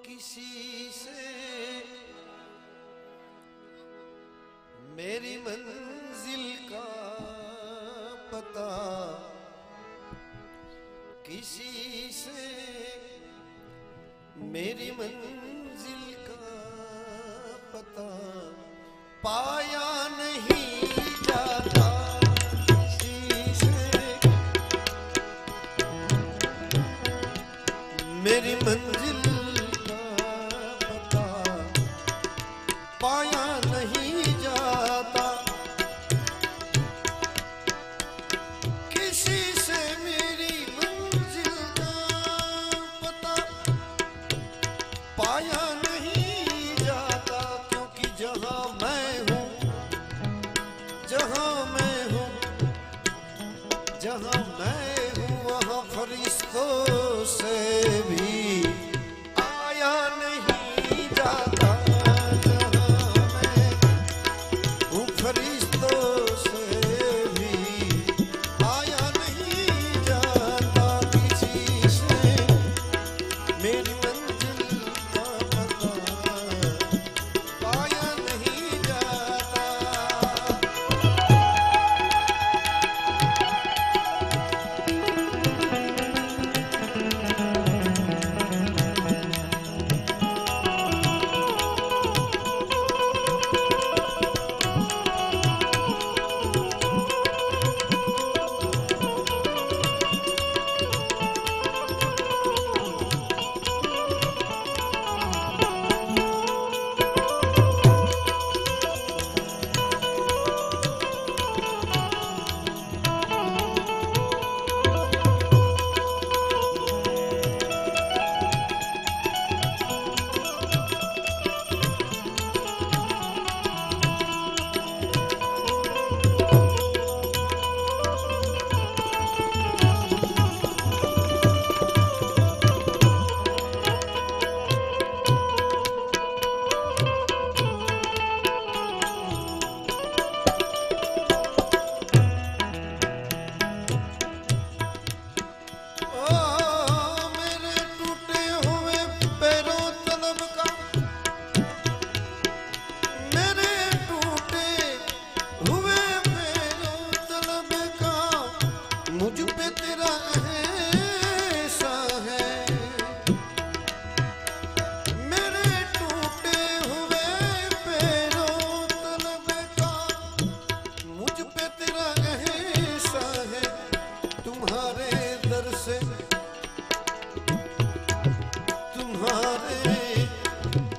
किसी से मेरी मंजिल का पता, किसी से मेरी मंजिल का पता पाया नहीं जाता। किसी से मेरी मंजिल पाया नहीं जाता। किसी से मेरी मंजिल का पता पाया नहीं जाता, क्योंकि जहां मैं हूं, जहां मैं हूं, जहां मैं हूं, वहां फरिश्तों से भी आया नहीं जाता।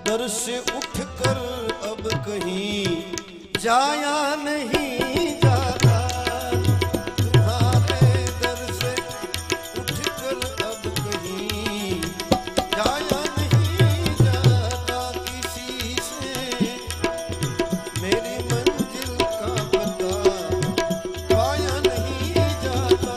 दर से उठकर अब कहीं जाया नहीं जाता। तुम्हारे दर से उठकर अब कहीं जाया नहीं जाता। किसी से मेरी मंजिल का पता पाया नहीं जाता।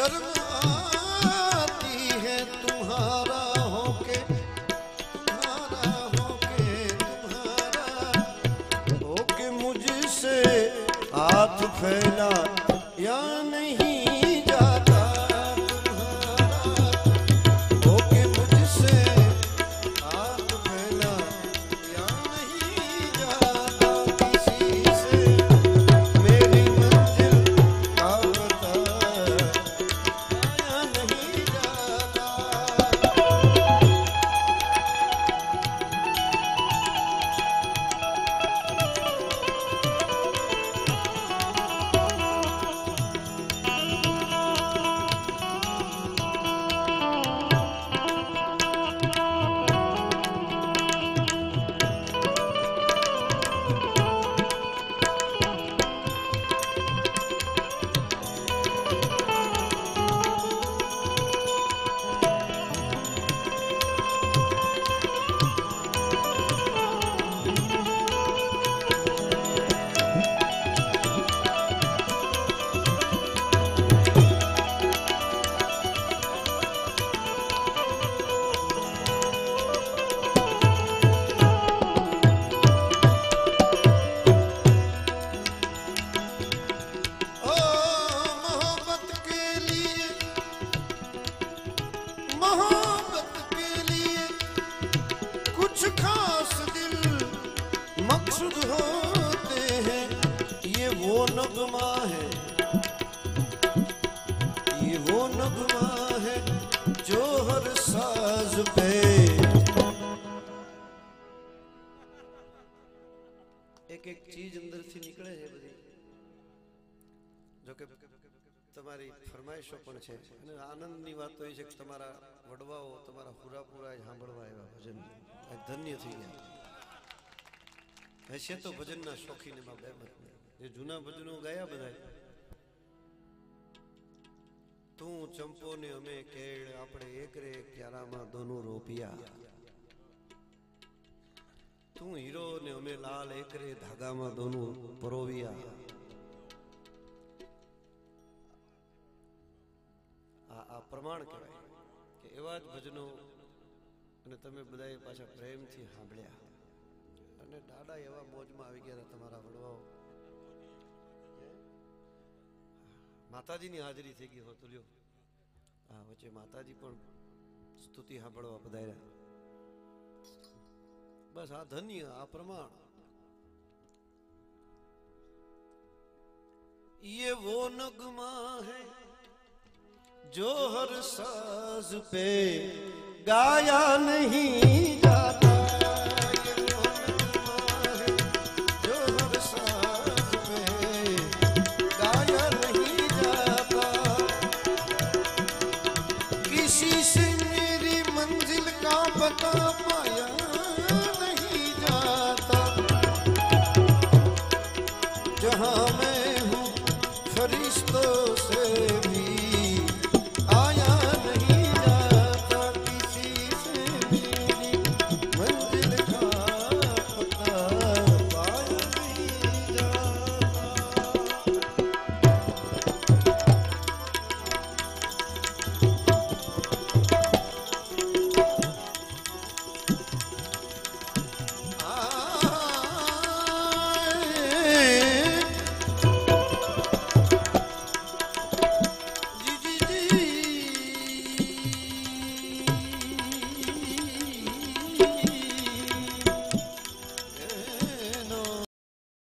शर्म आती है तुम्हारा होके मुझसे हाथ फैला या नहीं जाता होके मुझसे हाथ फैला या नहीं जाता किसी से मेरी मंजिल का पता या नहीं जाता। नगमा है ये वो नगमा है जो हर साज पे एक एक चीज अंदर से निकले है बધી जो કે તમારી ફરમાઈશો પણ છે અને આનંદની વાત તો એ છે કે તમારા વડવાઓ તમારા પૂરાપૂરા સાંભળવા આવ્યા ભજન ધન્ય થઈ ગયા હશે તો ભજનના શોખીન એમાં બેમત જે જૂના ભજનો ગાયા બધાય તું ચંપો ને અમે કેળ આપણે એક રે ક્યારામાં દોનું રોપિયા તું હીરો ને અમે લાલ એક રે ધાગામાં દોનું પરોવિયા આ પ્રમાણ કહેવાય કે એવા જ ભજનો અને તમે બધાએ પાછા પ્રેમથી સાંભળ્યા અને દાદા એવા મોજમાં આવી ગયા તમારા વડવાઓ માતાજીની હાજરી થઈ ગઈ હોત લ્યો હા વચ્ચે માતાજી પણ સ્તુતિ સાંભળવા પધાર્યા બસ આ ધન્ય આ પ્રમાણ ये वो नगमा है जो हर साज पे गाया नहीं